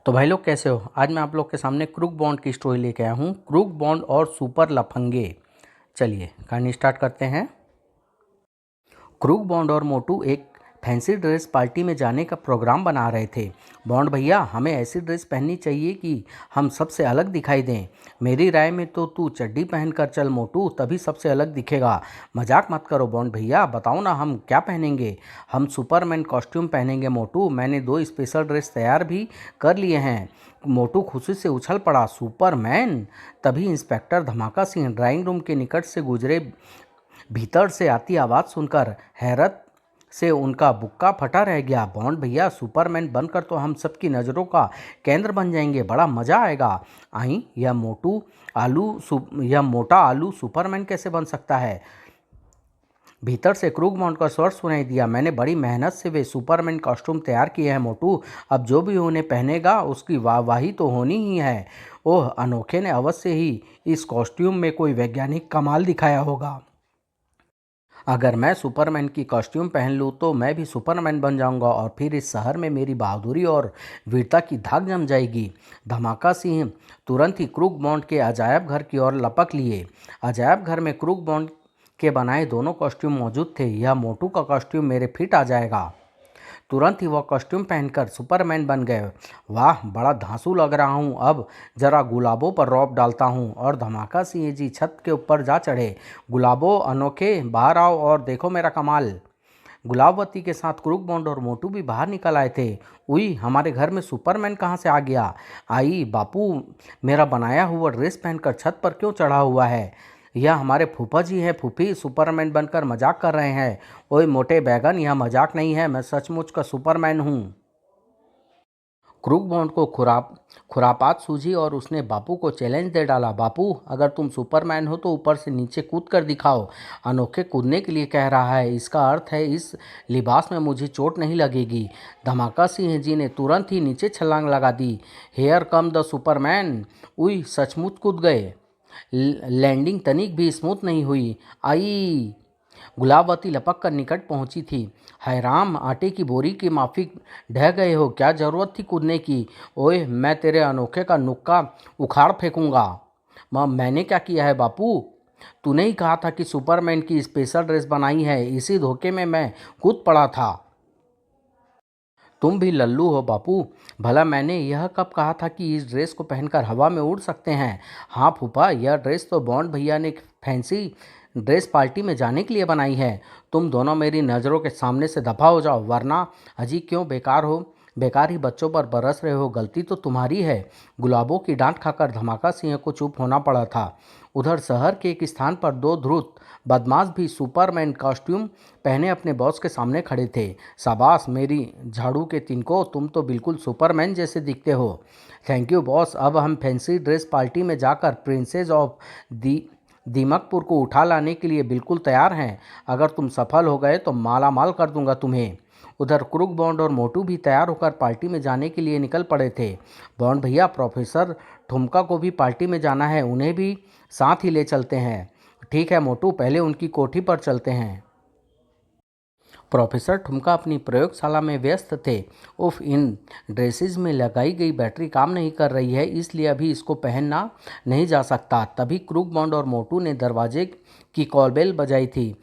तो भाई लोग कैसे हो। आज मैं आप लोग के सामने क्रूक बॉन्ड की स्टोरी लेके आया हूँ। क्रूक बॉन्ड और सुपर लफंगे। चलिए कहानी स्टार्ट करते हैं। क्रूक बॉन्ड और मोटू एक फैंसी ड्रेस पार्टी में जाने का प्रोग्राम बना रहे थे। बॉन्ड भैया, हमें ऐसी ड्रेस पहननी चाहिए कि हम सबसे अलग दिखाई दें। मेरी राय में तो तू चड्डी पहन कर चल मोटू, तभी सबसे अलग दिखेगा। मजाक मत करो बॉन्ड भैया, बताओ ना हम क्या पहनेंगे। हम सुपरमैन कॉस्ट्यूम पहनेंगे मोटू, मैंने 2 स्पेशल ड्रेस तैयार भी कर लिए हैं। मोटू खुशी से उछल पड़ा। सुपरमैन! तभी इंस्पेक्टर धमाका सिंह ड्राइंग रूम के निकट से गुजरे। भीतर से आती आवाज़ सुनकर हैरत से उनका बुक्का फटा रह गया। बॉन्ड भैया, सुपरमैन बनकर तो हम सबकी नज़रों का केंद्र बन जाएंगे, बड़ा मज़ा आएगा। आई यह मोटा आलू सुपरमैन कैसे बन सकता है। भीतर से क्रूक बॉन्ड का स्वर सुनाई दिया। मैंने बड़ी मेहनत से वे सुपरमैन कॉस्ट्यूम तैयार किए हैं मोटू, अब जो भी उन्हें पहनेगा उसकी वाहवाही तो होनी ही है। ओह, अनोखे ने अवश्य ही इस कॉस्ट्यूम में कोई वैज्ञानिक कमाल दिखाया होगा। अगर मैं सुपरमैन की कॉस्ट्यूम पहन लूँ तो मैं भी सुपरमैन बन जाऊंगा और फिर इस शहर में मेरी बहादुरी और वीरता की धाक जम जाएगी। धमाका सिंह तुरंत ही क्रूक बॉन्ड के अजायब घर की ओर लपक लिए। अजायब घर में क्रूक बॉन्ड के बनाए दोनों कॉस्ट्यूम मौजूद थे। यह मोटू का कॉस्ट्यूम मेरे फिट आ जाएगा। तुरंत ही वह कॉस्ट्यूम पहनकर सुपरमैन बन गए। वाह, बड़ा धांसू लग रहा हूँ। अब जरा गुलाबों पर रौब डालता हूँ। और धमाका सिंह जी छत के ऊपर जा चढ़े। गुलाबों अनोखे, बाहर आओ और देखो मेरा कमाल। गुलाबवती के साथ क्रूक बॉन्ड और मोटू भी बाहर निकल आए थे। उई, हमारे घर में सुपरमैन कहाँ से आ गया। आई बापू, मेरा बनाया हुआ ड्रेस पहनकर छत पर क्यों चढ़ा हुआ है। यह हमारे फूफा जी हैं। फूफी सुपरमैन बनकर मजाक कर रहे हैं। ओए मोटे बैगन, यह मजाक नहीं है, मैं सचमुच का सुपरमैन हूँ। क्रूक बॉन्ड को खुरापात सूझी और उसने बापू को चैलेंज दे डाला। बापू, अगर तुम सुपरमैन हो तो ऊपर से नीचे कूद कर दिखाओ। अनोखे कूदने के लिए कह रहा है, इसका अर्थ है इस लिबास में मुझे चोट नहीं लगेगी। धमाका सिंह जी ने तुरंत ही नीचे छलांग लगा दी। Here come the superman. उई, सचमुच कूद गए। लैंडिंग तनिक भी स्मूथ नहीं हुई। आई! गुलाबवती लपक कर निकट पहुंची थी। हाय राम, आटे की बोरी की माफिक ढह गए हो, क्या जरूरत थी कूदने की। ओए, मैं तेरे अनोखे का नुक्का उखाड़ फेंकूंगा। मैंने क्या किया है बापू। तूने ही कहा था कि सुपरमैन की स्पेशल ड्रेस बनाई है, इसी धोखे में मैं कूद पड़ा था। तुम भी लल्लू हो बापू। भला मैंने यह कब कहा था कि इस ड्रेस को पहनकर हवा में उड़ सकते हैं। हाँ फूफा, यह ड्रेस तो बॉन्ड भैया ने फैंसी ड्रेस पार्टी में जाने के लिए बनाई है। तुम दोनों मेरी नज़रों के सामने से दफा हो जाओ, वरना अजी क्यों बेकार ही बच्चों पर बरस रहे हो। गलती तो तुम्हारी है। गुलाबों की डांट खाकर धमाका सिंह को चुप होना पड़ा था। उधर शहर के एक स्थान पर 2 धूर्त बदमाश भी सुपरमैन कॉस्ट्यूम पहने अपने बॉस के सामने खड़े थे। शाबाश मेरी झाड़ू के तिनको, तुम तो बिल्कुल सुपरमैन जैसे दिखते हो। Thank you boss. अब हम फैंसी ड्रेस पार्टी में जाकर प्रिंसेस ऑफ दीमकपुर को उठा लाने के लिए बिल्कुल तैयार हैं। अगर तुम सफल हो गए तो माला माल कर दूंगा तुम्हें। उधर क्रूक बॉन्ड और मोटू भी तैयार होकर पार्टी में जाने के लिए निकल पड़े थे। बॉन्ड भैया, प्रोफेसर ठुमका को भी पार्टी में जाना है, उन्हें भी साथ ही ले चलते हैं। ठीक है मोटू, पहले उनकी कोठी पर चलते हैं। प्रोफेसर ठुमका अपनी प्रयोगशाला में व्यस्त थे। उफ, इन ड्रेसेस में लगाई गई बैटरी काम नहीं कर रही है, इसलिए अभी इसको पहनना नहीं जा सकता। तभी क्रूक बॉन्ड और मोटू ने दरवाजे की कॉलबेल बजाई थी।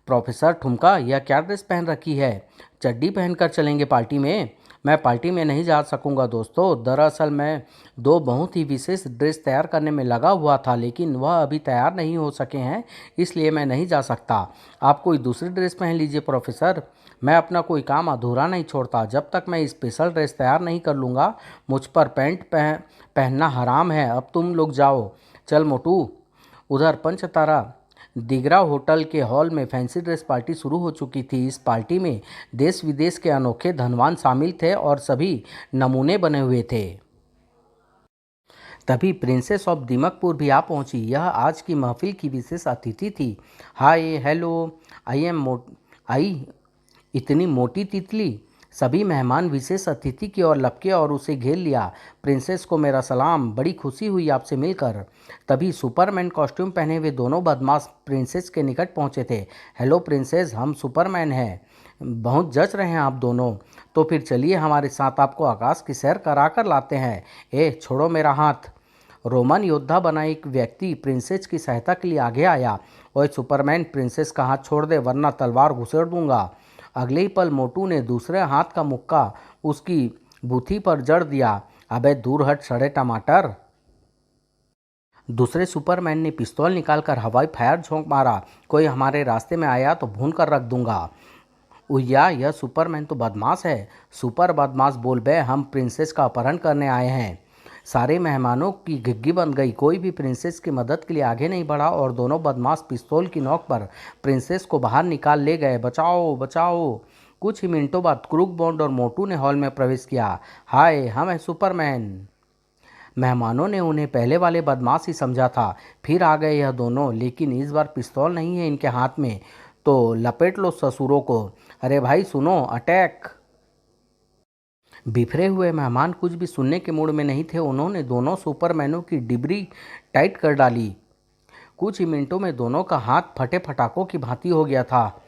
प्रोफेसर ठुमका, यह क्या ड्रेस पहन रखी है। चड्डी पहनकर चलेंगे पार्टी में। मैं पार्टी में नहीं जा सकूंगा दोस्तों। दरअसल मैं 2 बहुत ही विशेष ड्रेस तैयार करने में लगा हुआ था, लेकिन वह अभी तैयार नहीं हो सके हैं, इसलिए मैं नहीं जा सकता। आप कोई दूसरी ड्रेस पहन लीजिए प्रोफेसर। मैं अपना कोई काम अधूरा नहीं छोड़ता। जब तक मैं स्पेशल ड्रेस तैयार नहीं कर लूँगा, मुझ पर पहनना हराम है। अब तुम लोग जाओ। चल मोटू। उधर पंचतारा दिगरा होटल के हॉल में फैंसी ड्रेस पार्टी शुरू हो चुकी थी। इस पार्टी में देश विदेश के अनोखे धनवान शामिल थे और सभी नमूने बने हुए थे। तभी प्रिंसेस ऑफ दीमकपुर भी आ पहुंची। यह आज की महफिल की विशेष अतिथि थी। हाय हेलो, आई इतनी मोटी तितली। सभी मेहमान विशेष अतिथि की ओर लपके और उसे घेर लिया। प्रिंसेस को मेरा सलाम, बड़ी खुशी हुई आपसे मिलकर। तभी सुपरमैन कॉस्ट्यूम पहने हुए दोनों बदमाश प्रिंसेस के निकट पहुंचे थे। हेलो प्रिंसेस, हम सुपरमैन हैं। बहुत जच रहे हैं आप दोनों। तो फिर चलिए हमारे साथ, आपको आकाश की सैर करा कर लाते हैं। ए छोड़ो मेरा हाथ। रोमन योद्धा बना एक व्यक्ति प्रिंसेस की सहायता के लिए आगे आया। ओए सुपरमैन, प्रिंसेस का हाथ छोड़ दे वरना तलवार घुसेड़ दूंगा। अगले ही पल मोटू ने दूसरे हाथ का मुक्का उसकी बूथी पर जड़ दिया। अबे दूर हट सड़े टमाटर। दूसरे सुपरमैन ने पिस्तौल निकालकर हवाई फायर झोंक मारा। कोई हमारे रास्ते में आया तो भून कर रख दूंगा। उయ్या, यह सुपरमैन तो बदमाश है। सुपर बदमाश बोल बे, हम प्रिंसेस का अपहरण करने आए हैं। सारे मेहमानों की घिग्गी बन गई। कोई भी प्रिंसेस की मदद के लिए आगे नहीं बढ़ा और दोनों बदमाश पिस्तौल की नोक पर प्रिंसेस को बाहर निकाल ले गए। बचाओ बचाओ। कुछ ही मिनटों बाद क्रूक बॉन्ड और मोटू ने हॉल में प्रवेश किया। हाय, हम हैं सुपरमैन। मेहमानों ने उन्हें पहले वाले बदमाश ही समझा था। फिर आ गए यह दोनों, लेकिन इस बार पिस्तौल नहीं है इनके हाथ में। तो लपेट लो ससुरों को। अरे भाई सुनो, अटैक। बिखरे हुए मेहमान कुछ भी सुनने के मूड में नहीं थे। उन्होंने दोनों सुपरमैनों की डिबरी टाइट कर डाली। कुछ ही मिनटों में दोनों का हाथ फटे फटाकों की भांति हो गया था।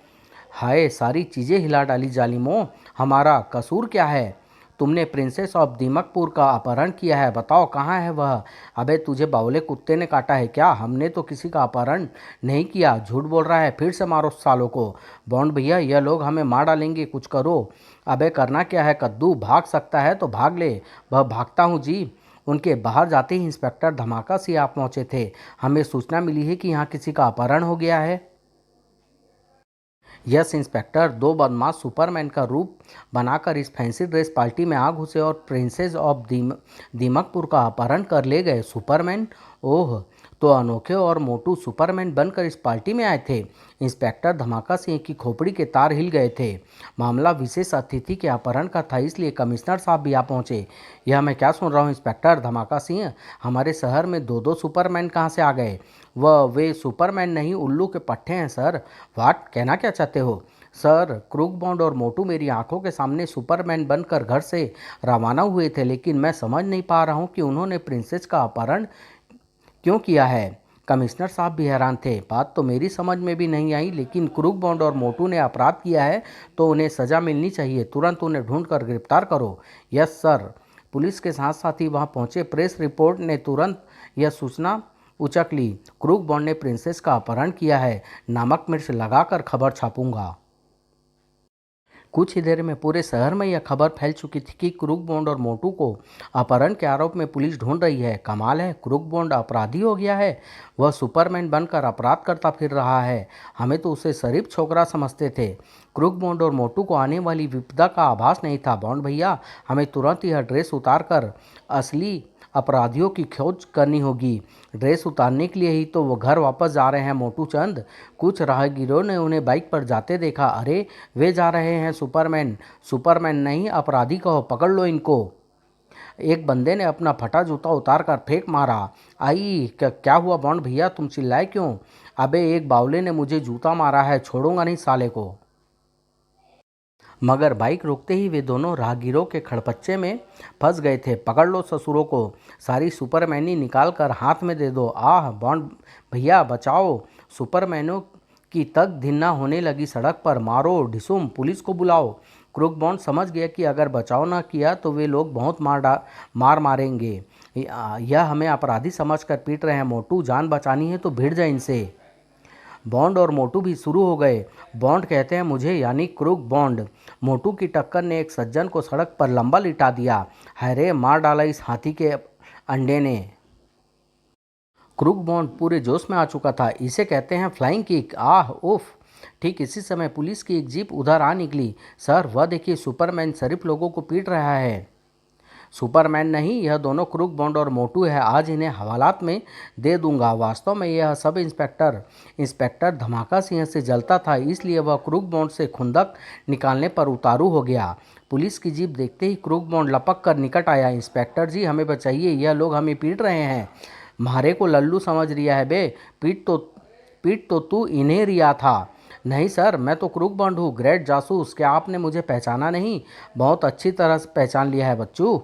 हाय, सारी चीज़ें हिला डाली जालिमों। हमारा कसूर क्या है? तुमने प्रिंसेस ऑफ दीमकपुर का अपहरण किया है। बताओ कहाँ है वह? अबे तुझे बावले कुत्ते ने काटा है क्या? हमने तो किसी का अपहरण नहीं किया। झूठ बोल रहा है। फिर से मारो सालों को। बॉन्ड भैया, यह लोग हमें मार डालेंगे, कुछ करो। अबे करना क्या है कद्दू? भाग सकता है तो भाग ले। वह भागता हूँ जी। उनके बाहर जाते ही इंस्पेक्टर धमाका से आप पहुँचे थे। हमें सूचना मिली है कि यहाँ किसी का अपहरण हो गया है। यस इंस्पेक्टर, दो बदमाश सुपरमैन का रूप बनाकर इस फैंसी ड्रेस पार्टी में आ घुसे और प्रिंसेस ऑफ दीमकपुर का अपहरण कर ले गए। सुपरमैन? ओह, तो अनोखे और मोटू सुपरमैन बनकर इस पार्टी में आए थे। इंस्पेक्टर धमाका सिंह की खोपड़ी के तार हिल गए थे। मामला विशेष अतिथि के अपहरण का था, इसलिए कमिश्नर साहब भी आ पहुंचे। यह मैं क्या सुन रहा हूँ इंस्पेक्टर धमाका सिंह? हमारे शहर में दो दो सुपरमैन कहाँ से आ गए? वे सुपरमैन नहीं, उल्लू के पट्टे हैं सर। वाट, कहना क्या चाहते हो? सर, क्रूक बॉन्ड और मोटू मेरी आंखों के सामने सुपरमैन बनकर घर से रवाना हुए थे, लेकिन मैं समझ नहीं पा रहा हूँ कि उन्होंने प्रिंसेस का अपहरण क्यों किया है। कमिश्नर साहब भी हैरान थे। बात तो मेरी समझ में भी नहीं आई, लेकिन क्रूक बॉन्ड और मोटू ने अपराध किया है तो उन्हें सजा मिलनी चाहिए। तुरंत उन्हें ढूंढ कर गिरफ्तार करो। Yes sir. पुलिस के साथ साथ ही वहाँ पहुँचे प्रेस रिपोर्ट ने तुरंत यह सूचना उचक ली। क्रूक बॉन्ड ने प्रिंसेस का अपहरण किया है। नमक मिर्च लगाकर खबर छापूंगा। कुछ ही देर में पूरे शहर में यह खबर फैल चुकी थी कि क्रूक बॉन्ड और मोटू को अपहरण के आरोप में पुलिस ढूंढ रही है। कमाल है, क्रूक बॉन्ड अपराधी हो गया है। वह सुपरमैन बनकर अपराध करता फिर रहा है। हमें तो उसे शरीफ छोकरा समझते थे। क्रूक बॉन्ड और मोटू को आने वाली विपदा का आभास नहीं था। बॉन्ड भैया, हमें तुरंत यह ड्रेस उतार कर असली अपराधियों की खोज करनी होगी। ड्रेस उतारने के लिए ही तो वो घर वापस जा रहे हैं मोटू चंद। कुछ राहगीरों ने उन्हें बाइक पर जाते देखा। अरे, वे जा रहे हैं सुपरमैन। सुपरमैन नहीं, अपराधी कहो, पकड़ लो इनको। एक बंदे ने अपना फटा जूता उतार कर फेंक मारा। आई, क्या हुआ बॉन्ड भैया, तुम चिल्लाए क्यों? अबे एक बावले ने मुझे जूता मारा है, छोड़ूंगा नहीं साले को। मगर बाइक रोकते ही वे दोनों राहगीरों के खड़पच्चे में फंस गए थे। पकड़ लो ससुरों को। सारी सुपरमैनी निकाल कर हाथ में दे दो। आह बॉन्ड भैया, बचाओ। सुपरमैनों की तक धिन्ना होने लगी सड़क पर। मारो ढिसुम, पुलिस को बुलाओ। क्रूक बॉन्ड समझ गया कि अगर बचाव ना किया तो वे लोग बहुत मार मारेंगे। यह हमें अपराधी समझकर पीट रहे हैं। मोटू, जान बचानी है तो भिड़ जाए इनसे। बॉन्ड और मोटू भी शुरू हो गए। बॉन्ड कहते हैं मुझे, यानी क्रूक बॉन्ड। मोटू की टक्कर ने एक सज्जन को सड़क पर लंबा लिटा दिया। हैरे, मार डाला इस हाथी के अंडे ने। क्रूक बॉन्ड पूरे जोश में आ चुका था। इसे कहते हैं फ्लाइंग किक। आह उफ। ठीक इसी समय पुलिस की एक जीप उधर आ निकली। सर, वह देखिए, सुपरमैन शरीफ लोगों को पीट रहा है। सुपरमैन नहीं, यह दोनों क्रूक बॉन्ड और मोटू है। आज इन्हें हवालात में दे दूंगा। वास्तव में यह सब इंस्पेक्टर धमाका सिंह से जलता था, इसलिए वह क्रूक बॉन्ड से खुंदक निकालने पर उतारू हो गया। पुलिस की जीप देखते ही क्रूक बॉन्ड लपक कर निकट आया। इंस्पेक्टर जी, हमें बचाइए, यह लोग हमें पीट रहे हैं। म्हारे को लल्लू समझ रिया है बे? पीट तो तू इन्हें रिया था। नहीं सर, मैं तो क्रूक बॉन्ड हूँ, ग्रेट जासूस। क्या आपने मुझे पहचाना नहीं? बहुत अच्छी तरह से पहचान लिया है बच्चू।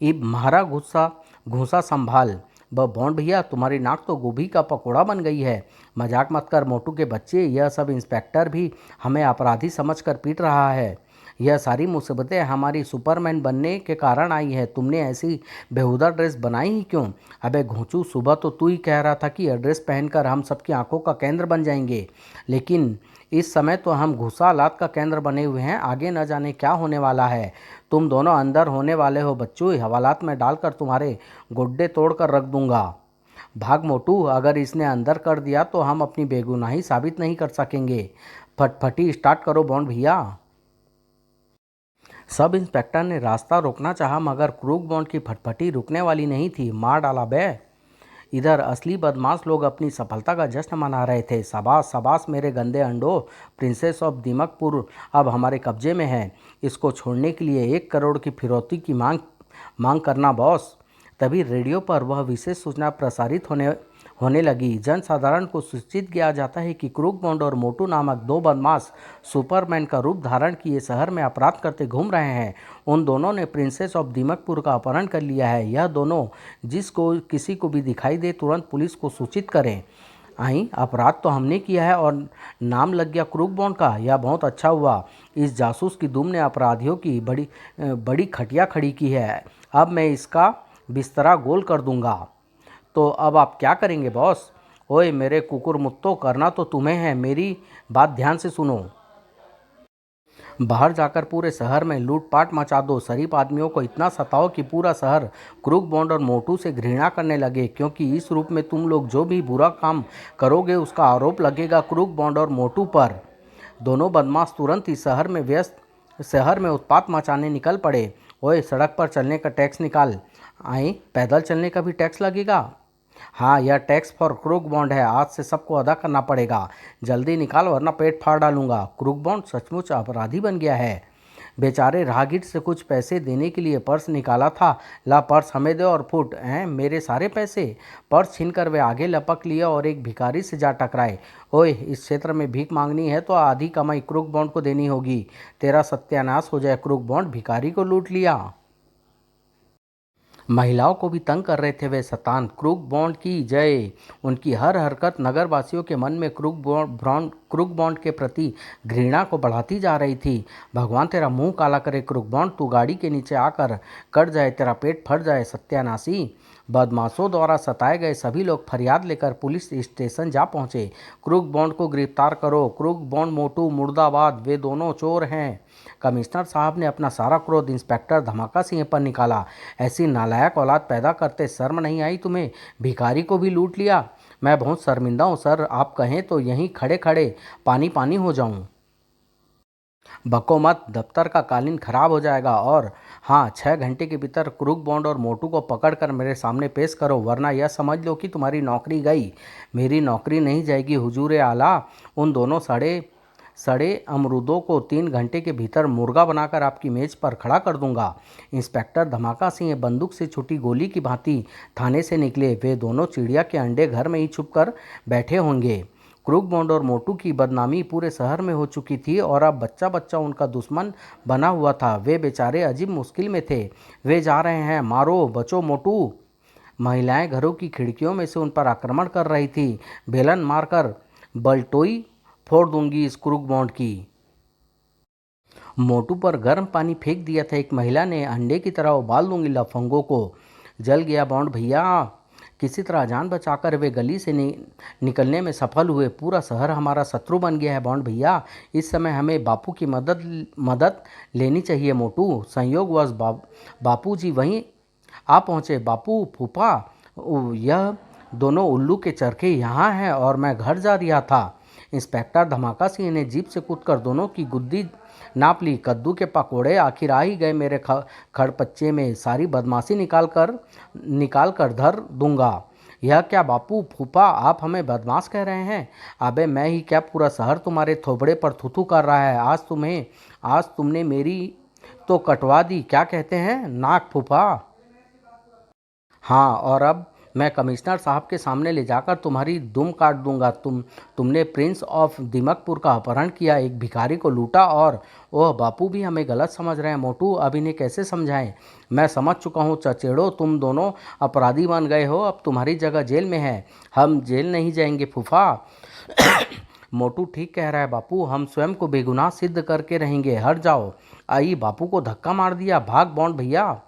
इब म्हारा गुस्सा घूंसा संभाल। बॉन्ड भैया, तुम्हारी नाक तो गोभी का पकोड़ा बन गई है। मजाक मत कर मोटू के बच्चे, यह सब इंस्पेक्टर भी हमें अपराधी समझकर पीट रहा है। यह सारी मुसीबतें हमारी सुपरमैन बनने के कारण आई है। तुमने ऐसी बेहुदा ड्रेस बनाई ही क्यों? अबे घोंचू, सुबह तो तू ही कह रहा था कि यह ड्रेस पहनकर हम सबकी आंखों का केंद्र बन जाएंगे, लेकिन इस समय तो हम घुसालात का केंद्र बने हुए हैं। आगे न जाने क्या होने वाला है। तुम दोनों अंदर होने वाले हो बच्चों, हवालात में डालकर तुम्हारे गुड्डे तोड़कर रख दूंगा। भाग मोटू, अगर इसने अंदर कर दिया तो हम अपनी बेगुनाही साबित नहीं कर सकेंगे। फटफटी स्टार्ट करो बॉन्ड भैया। सब इंस्पेक्टर ने रास्ता रोकना चाहा, मगर क्रूक बॉन्ड की फटफटी रुकने वाली नहीं थी। मार डाला बे। इधर असली बदमाश लोग अपनी सफलता का जश्न मना रहे थे। शाबाश शाबाश मेरे गंदे अंडों, प्रिंसेस ऑफ दीमकपुर अब हमारे कब्जे में है। इसको छोड़ने के लिए 1 करोड़ की फिरौती की मांग करना बॉस। तभी रेडियो पर वह विशेष सूचना प्रसारित होने लगी। जनसाधारण को सूचित किया जाता है कि क्रूक बॉन्ड और मोटू नामक 2 बदमाश सुपरमैन का रूप धारण किए शहर में अपराध करते घूम रहे हैं। उन दोनों ने प्रिंसेस ऑफ दीमकपुर का अपहरण कर लिया है। यह दोनों जिसको किसी को भी दिखाई दे तुरंत पुलिस को सूचित करें। आई, अपराध तो हमने किया है और नाम लग गया क्रूक बॉन्ड का। यह बहुत अच्छा हुआ। इस जासूस की दुम ने अपराधियों की बड़ी खटिया खड़ी की है। अब मैं इसका बिस्तरा गोल कर दूंगा। तो अब आप क्या करेंगे बॉस? ओए मेरे कुकुर मुत्तो, करना तो तुम्हें है, मेरी बात ध्यान से सुनो। बाहर जाकर पूरे शहर में लूटपाट मचा दो। शरीफ आदमियों को इतना सताओ कि पूरा शहर क्रूक बॉन्ड और मोटू से घृणा करने लगे, क्योंकि इस रूप में तुम लोग जो भी बुरा काम करोगे उसका आरोप लगेगा क्रूक बॉन्ड और मोटू पर। दोनों बदमाश तुरंत ही शहर में उत्पात मचाने निकल पड़े। ओए सड़क पर चलने का टैक्स निकाल। आए, पैदल चलने का भी टैक्स लगेगा? हाँ, यह टैक्स फॉर क्रूक बॉन्ड है। आज से सबको अदा करना पड़ेगा। जल्दी निकाल वरना पेट फाड़ डालूंगा। क्रूक बॉन्ड सचमुच अपराधी बन गया है। बेचारे राहगीर से कुछ पैसे देने के लिए पर्स निकाला था। ला पर्स हमें दे और फुट। हैं मेरे सारे पैसे? पर्स छीनकर वे आगे लपक लिया और एक भिखारी से जा टकराए। ओए, इस क्षेत्र में भीख मांगनी है तो आधी कमाई क्रूक बॉन्ड को देनी होगी। तेरा सत्यानाश हो जाए क्रूक बॉन्ड, भिखारी को लूट लिया। महिलाओं को भी तंग कर रहे थे वे शैतान। क्रूक बॉन्ड की जय। उनकी हर हरकत नगरवासियों के मन में क्रूक बॉन्ड के प्रति घृणा को बढ़ाती जा रही थी। भगवान तेरा मुंह काला करे क्रूक बॉन्ड, तू गाड़ी के नीचे आकर कट जाए, तेरा पेट फट जाए सत्यानाशी। बदमाशों द्वारा सताए गए सभी लोग फरियाद लेकर पुलिस स्टेशन जा पहुंचे। क्रूक बॉन्ड को गिरफ्तार करो। क्रूक बॉन्ड मोटू मुर्दाबाद, वे दोनों चोर हैं। कमिश्नर साहब ने अपना सारा क्रोध इंस्पेक्टर धमाका सिंह पर निकाला। ऐसी नालायक औलाद पैदा करते शर्म नहीं आई तुम्हें? भिखारी को भी लूट लिया। मैं बहुत शर्मिंदा हूँ सर, आप कहें तो यहीं खड़े खड़े पानी पानी हो जाऊं। बको मत, दफ्तर का कालीन खराब हो जाएगा। और हाँ, 6 घंटे के भीतर क्रूक बॉन्ड और मोटू को पकड़कर मेरे सामने पेश करो, वरना यह समझ लो कि तुम्हारी नौकरी गई। मेरी नौकरी नहीं जाएगी हुजूर आला। उन दोनों सड़े सड़े अमरूदों को 3 घंटे के भीतर मुर्गा बनाकर आपकी मेज पर खड़ा कर दूंगा। इंस्पेक्टर धमाका सिंह बंदूक से छुटी गोली की भांति थाने से निकले। वे दोनों चिड़िया के अंडे घर में ही छुप कर बैठे होंगे। क्रूक बॉन्ड और मोटू की बदनामी पूरे शहर में हो चुकी थी और अब बच्चा बच्चा उनका दुश्मन बना हुआ था। वे बेचारे अजीब मुश्किल में थे। वे जा रहे हैं, मारो बचो मोटू। महिलाएं घरों की खिड़कियों में से उन पर आक्रमण कर रही थी। बेलन मारकर बलटोई फोड़ दूंगी इस क्रूक बॉन्ड की। मोटू पर गर्म पानी फेंक दिया था एक महिला ने। अंडे की तरह उबाल दूंगी लफंगों को। जल गया बॉन्ड भैया। किसी तरह जान बचाकर वे गली से निकलने में सफल हुए। पूरा शहर हमारा शत्रु बन गया है बॉन्ड भैया। इस समय हमें बापू की मदद लेनी चाहिए मोटू। संयोगवश बापू जी वहीं आ पहुँचे। बापू, फूफा, यह दोनों उल्लू के चरखे यहाँ हैं और मैं घर जा रहा था। इंस्पेक्टर धमाका सिंह ने जीप से कूदकर दोनों की गुद्दी नाप ली। कद्दू के पकोड़े आखिर आ ही गए मेरे खड़पच्चे में। सारी बदमाशी निकाल कर धर दूंगा। यह क्या बापू, फूफा, आप हमें बदमाश कह रहे हैं? अबे मैं ही क्या, पूरा शहर तुम्हारे थोबड़े पर थूथू कर रहा है। आज तुमने मेरी तो कटवा दी, क्या कहते हैं, नाक फूफा। हाँ, और अब मैं कमिश्नर साहब के सामने ले जाकर तुम्हारी दुम काट दूंगा। तुमने प्रिंस ऑफ दिमकपुर का अपहरण किया, एक भिखारी को लूटा और ओह बापू भी हमें गलत समझ रहे हैं मोटू, अब इन्हें कैसे समझाएं। मैं समझ चुका हूँ चचेड़ो, तुम दोनों अपराधी बन गए हो, अब तुम्हारी जगह जेल में है। हम जेल नहीं जाएंगे फूफा। मोटू ठीक कह रहा है बापू, हम स्वयं को बेगुनाह सिद्ध करके रहेंगे। हट जाओ। आई बापू को धक्का मार दिया। भाग बॉन्ड भैया।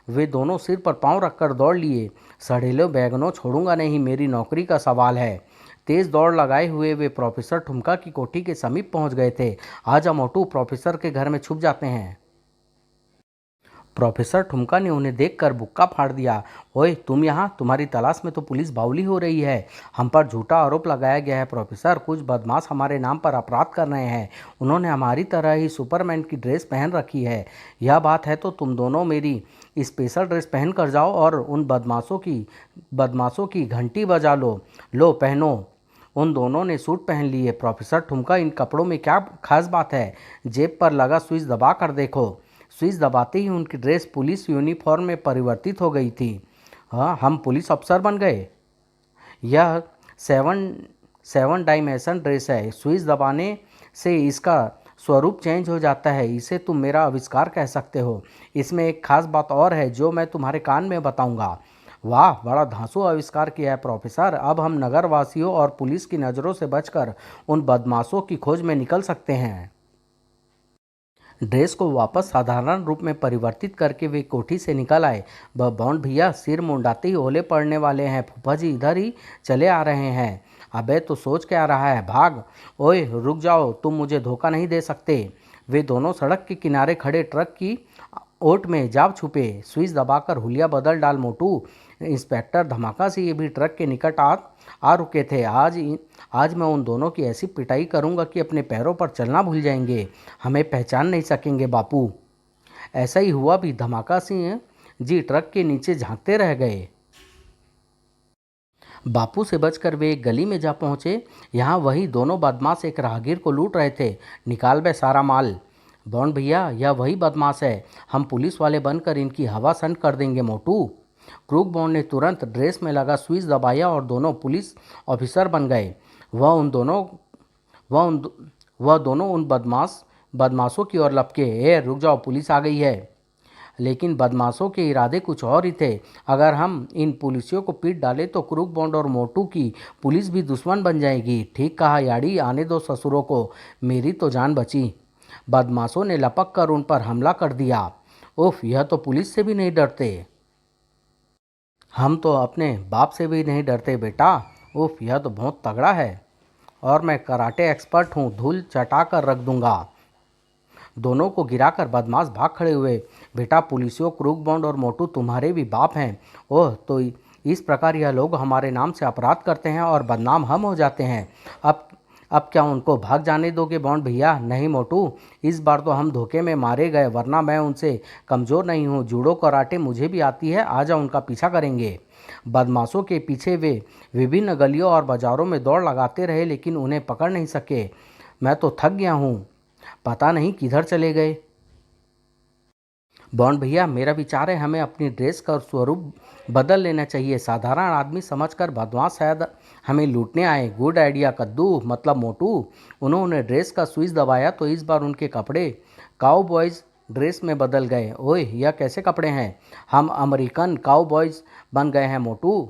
वे दोनों सिर पर पांव रखकर दौड़ लिए। सड़ेलो बैगनों, छोड़ूंगा नहीं, मेरी नौकरी का सवाल है। तेज दौड़ लगाए हुए वे प्रोफेसर ठुमका की कोठी के समीप पहुंच गए थे। आजा मोटू, प्रोफेसर के घर में छुप जाते हैं। प्रोफेसर ठुमका ने उन्हें देखकर बुक्का फाड़ दिया। ओए तुम यहाँ, तुम्हारी तलाश में तो पुलिस बाउली हो रही है। हम पर झूठा आरोप लगाया गया है प्रोफेसर, कुछ बदमाश हमारे नाम पर अपराध कर रहे हैं। उन्होंने हमारी तरह ही सुपरमैन की ड्रेस पहन रखी है। यह बात है तो तुम दोनों मेरी स्पेशल ड्रेस पहन कर जाओ और उन बदमाशों की घंटी बजा लो। लो पहनो। उन दोनों ने सूट पहन लिए। प्रोफेसर ठुमका, इन कपड़ों में क्या खास बात है? जेब पर लगा स्विच दबा कर देखो। स्विच दबाते ही उनकी ड्रेस पुलिस यूनिफॉर्म में परिवर्तित हो गई थी। हाँ, हम पुलिस अफसर बन गए। यह सेवन सेवन डायमेंशन ड्रेस है। स्विच दबाने से इसका स्वरूप चेंज हो जाता है। इसे तुम मेरा आविष्कार कह सकते हो। इसमें एक खास बात और है जो मैं तुम्हारे कान में बताऊंगा। वाह, बड़ा धांसू आविष्कार किया है प्रोफेसर। अब हम नगरवासियों और पुलिस की नज़रों से बचकर उन बदमाशों की खोज में निकल सकते हैं। ड्रेस को वापस साधारण रूप में परिवर्तित करके वे कोठी से निकल आए। बॉन्ड भैया सिर मुंडाते ही ओले पड़ने वाले हैं। फूफा जी इधर ही चले आ रहे हैं। अबे तो सोच क्या रहा है, भाग। ओए रुक जाओ, तुम मुझे धोखा नहीं दे सकते। वे दोनों सड़क के किनारे खड़े ट्रक की ओट में जा छुपे। स्विच दबाकर हुलिया बदल डाल मोटू। इंस्पेक्टर धमाका से ये भी ट्रक के निकट आ रुके थे। आज मैं उन दोनों की ऐसी पिटाई करूंगा कि अपने पैरों पर चलना भूल जाएंगे, हमें पहचान नहीं सकेंगे बापू। ऐसा ही हुआ भी। धमाका सिंह जी ट्रक के नीचे झांकते रह गए। बापू से बचकर वे एक गली में जा पहुंचे। यहाँ वही दोनों बदमाश एक राहगीर को लूट रहे थे। निकाल बे सारा माल। बॉन्ड भैया, यह वही बदमाश है, हम पुलिस वाले बनकर इनकी हवा संड कर देंगे मोटू। क्रूक बॉन्ड ने तुरंत ड्रेस में लगा स्विच दबाया और दोनों पुलिस ऑफिसर बन गए। वह उन वह दोनों उन बदमाशों की ओर लपके। रुक जाओ, पुलिस आ गई है। लेकिन बदमाशों के इरादे कुछ और ही थे। अगर हम इन पुलिसियों को पीट डालें तो क्रूक बॉन्ड और मोटू की पुलिस भी दुश्मन बन जाएगी। ठीक कहा याड़ी, आने दो ससुरों को, मेरी तो जान बची। बदमाशों ने लपक कर उन पर हमला कर दिया। उफ, यह तो पुलिस से भी नहीं डरते। हम तो अपने बाप से भी नहीं डरते बेटा। उफ, यह तो बहुत तगड़ा है। और मैं कराटे एक्सपर्ट हूँ, धूल चटा कर रख दूंगा। दोनों को गिराकर बदमाश भाग खड़े हुए। बेटा, पुलिसियों, क्रूक बॉन्ड और मोटू तुम्हारे भी बाप हैं। ओह, तो इस प्रकार यह लोग हमारे नाम से अपराध करते हैं और बदनाम हम हो जाते हैं। अब क्या उनको भाग जाने दोगे बॉन्ड भैया? नहीं मोटू, इस बार तो हम धोखे में मारे गए, वरना मैं उनसे कमज़ोर नहीं हूँ। जूडो कराटे मुझे भी आती है। आजा, उनका पीछा करेंगे। बदमाशों के पीछे वे विभिन्न गलियों और बाजारों में दौड़ लगाते रहे, लेकिन उन्हें पकड़ नहीं सके। मैं तो थक गया हूँ, पता नहीं किधर चले गए। बॉन्ड भैया, मेरा विचार है हमें अपनी ड्रेस का स्वरूप बदल लेना चाहिए। साधारण आदमी समझकर बदमाश शायद हमें लूटने आए। गुड आइडिया कद्दू, मतलब मोटू। उन्होंने ड्रेस का स्विच दबाया तो इस बार उनके कपड़े काउबॉयज़ ड्रेस में बदल गए। ओए, यह कैसे कपड़े हैं? हम अमेरिकन काउबॉयज़ बन गए हैं मोटू।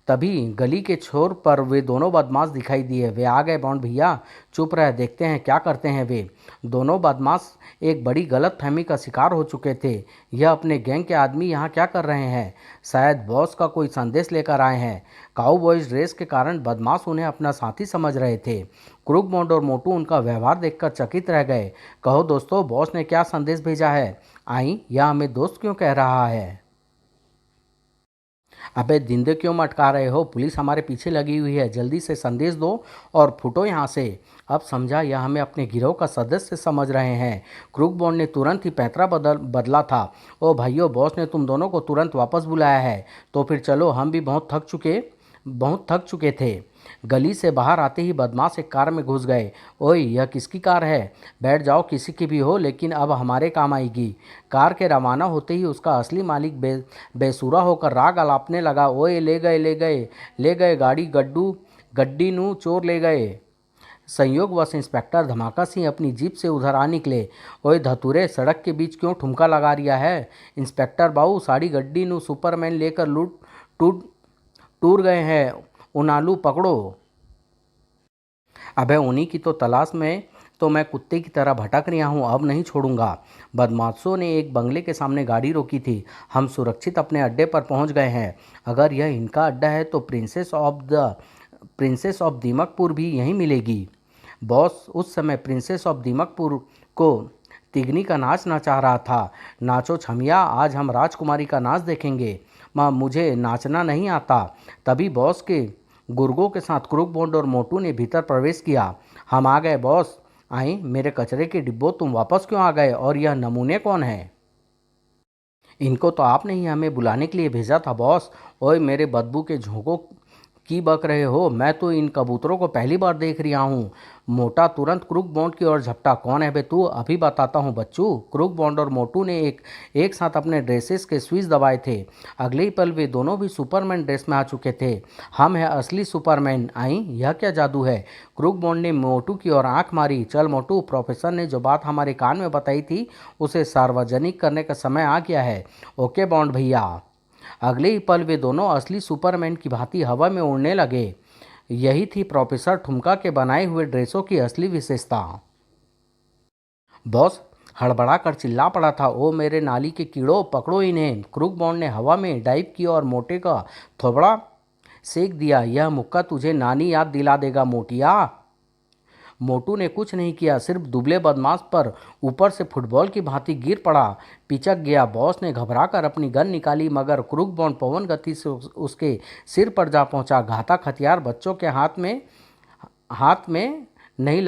तभी गली के छोर पर वे दोनों बदमाश दिखाई दिए। वे आ गए बॉन्ड भैया, चुप रह, देखते हैं क्या करते हैं वे। दोनों बदमाश एक बड़ी गलतफहमी का शिकार हो चुके थे। यह अपने गैंग के आदमी यहाँ क्या कर रहे हैं? शायद बॉस का कोई संदेश लेकर आए हैं। काउबॉयज ड्रेस के कारण बदमाश उन्हें अपना साथी समझ रहे थे। क्रूक बॉन्ड और मोटू उनका व्यवहार देखकर चकित रह गए। कहो दोस्तों, बॉस ने क्या संदेश भेजा है? आई, यह हमें दोस्त क्यों कह रहा है? अबे जिंदे क्यों मटका रहे हो? पुलिस हमारे पीछे लगी हुई है, जल्दी से संदेश दो और फुटो यहाँ से। अब समझा, यह हमें अपने गिरोह का सदस्य समझ रहे हैं। क्रूक बॉन्ड ने तुरंत ही पैंतरा बदला था। ओ भाइयों, बॉस ने तुम दोनों को तुरंत वापस बुलाया है, तो फिर चलो, हम भी बहुत थक चुके। बहुत थक चुके थे। गली से बाहर आते ही बदमाश एक कार में घुस गए। ओए, यह किसकी कार है? बैठ जाओ, किसी की भी हो, लेकिन अब हमारे काम आएगी। कार के रवाना होते ही उसका असली मालिक बेसुरा होकर राग अलापने लगा। ओए, ले गए ले गए ले गए, गाड़ी गड्डी नू चोर ले गए। संयोगवश इंस्पेक्टर धमाका सिंह अपनी जीप से उधर आ निकले। ओए धतुरे, सड़क के बीच क्यों ठुमका लगा रिया है? इंस्पेक्टर बाबू, साड़ी गड्डी नू सुपरमैन लेकर लूट टूट टूर गए हैं, उनालू पकड़ो। अबे उन्हीं की तो तलाश में तो मैं कुत्ते की तरह भटक रिया हूँ, अब नहीं छोड़ूंगा। बदमाशों ने एक बंगले के सामने गाड़ी रोकी थी। हम सुरक्षित अपने अड्डे पर पहुँच गए हैं। अगर यह इनका अड्डा है तो प्रिंसेस ऑफ दीमकपुर भी यहीं मिलेगी। बॉस उस समय प्रिंसेस ऑफ दीमकपुर को तिगनी का नाच नचा रहा था। नाचो छमिया, आज हम राजकुमारी का नाच देखेंगे। माँ, मुझे नाचना नहीं आता। तभी बॉस के गुर्गों के साथ क्रूक बॉन्ड और मोटू ने भीतर प्रवेश किया। हम आ गए बॉस। आई, मेरे कचरे के डिब्बों, तुम वापस क्यों आ गए? और यह नमूने कौन है? इनको तो आपने ही हमें बुलाने के लिए भेजा था बॉस। ओए, मेरे बदबू के झोंकों की बक रहे हो? मैं तो इन कबूतरों को पहली बार देख रहा हूँ। मोटा तुरंत क्रूक बॉन्ड की ओर झपटा। कौन है बे तू? अभी बताता हूँ बच्चू। क्रूक बॉन्ड और मोटू ने एक साथ अपने ड्रेसेस के स्विच दबाए थे। अगले ही पल वे दोनों भी सुपरमैन ड्रेस में आ चुके थे। हम हैं असली सुपरमैन। आई, यह क्या जादू है? क्रूक बॉन्ड ने मोटू की ओर आंख मारी। चल मोटू, प्रोफेसर ने जो बात हमारे कान में बताई थी उसे सार्वजनिक करने का समय आ गया है। ओके बॉन्ड भैया। अगले ही पल वे दोनों असली सुपरमैन की भांति हवा में उड़ने लगे। यही थी प्रोफेसर ठुमका के बनाए हुए ड्रेसों की असली विशेषता। बॉस हड़बड़ा कर चिल्ला पड़ा था। ओ मेरे नाली के कीड़ों, पकड़ो इन्हें। क्रूक बॉन्ड ने हवा में डाइव किया और मोटे का थोबड़ा सेक दिया। यह मुक्का तुझे नानी याद दिला देगा मोटिया। मोटू ने कुछ नहीं किया, सिर्फ दुबले बदमाश पर ऊपर से फुटबॉल की भांति गिर पड़ा, पिचक गया। बॉस ने घबराकर अपनी गन निकाली, मगर क्रूक बॉन्ड पवन गति से उसके सिर पर जा पहुंचा। घातक हथियार बच्चों के हाथ में नहीं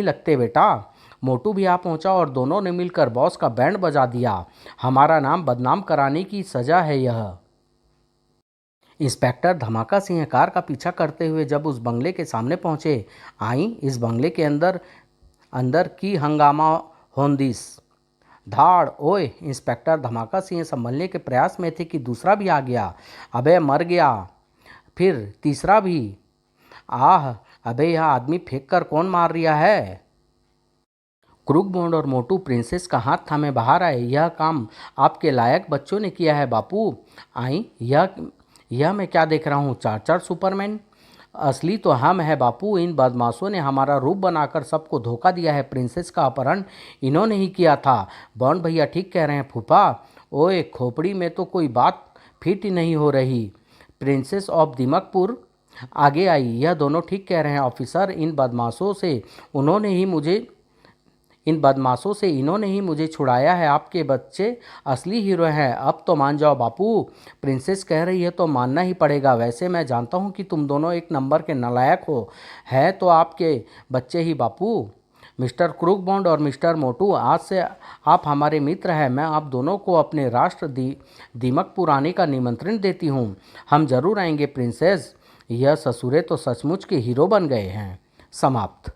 लगते बेटा। मोटू भी आ पहुंचा और दोनों ने मिलकर बॉस का बैंड बजा दिया। हमारा नाम बदनाम कराने की सजा है यह। इंस्पेक्टर धमाका सिंह कार का पीछा करते हुए जब उस बंगले के सामने पहुंचे। आई, इस बंगले के अंदर अंदर की हंगामा होंदिस। धाड़। ओए, इंस्पेक्टर धमाका सिंह संभलने के प्रयास में थे कि दूसरा भी आ गया। अबे मर गया। फिर तीसरा भी। आह, अबे यह आदमी फेंक कर कौन मार रिया है? क्रूक बॉन्ड और मोटू प्रिंसेस का हाथ थामे बाहर आए। यह काम आपके लायक बच्चों ने किया है बापू। आई, यह मैं क्या देख रहा हूँ? चार चार सुपरमैन। असली तो हम है बापू। इन बदमाशों ने हमारा रूप बनाकर सबको धोखा दिया है। प्रिंसेस का अपहरण इन्होंने ही किया था। बॉन्ड भैया ठीक कह रहे हैं फूफा। ओए, खोपड़ी में तो कोई बात फिट ही नहीं हो रही। प्रिंसेस ऑफ दीमकपुर आगे आई। यह दोनों ठीक कह रहे हैं ऑफिसर। इन बदमाशों से इन्होंने ही मुझे छुड़ाया है। आपके बच्चे असली हीरो हैं। अब तो मान जाओ बापू। प्रिंसेस कह रही है तो मानना ही पड़ेगा। वैसे मैं जानता हूँ कि तुम दोनों एक नंबर के नालायक हो। है तो आपके बच्चे ही बापू। मिस्टर क्रूक बॉन्ड और मिस्टर मोटू, आज से आप हमारे मित्र हैं। मैं आप दोनों को अपने राष्ट्र दीमकपुर आने का निमंत्रण देती हूँ। हम जरूर आएंगे प्रिंसेस। यह ससुरे तो सचमुच के हीरो बन गए हैं। समाप्त।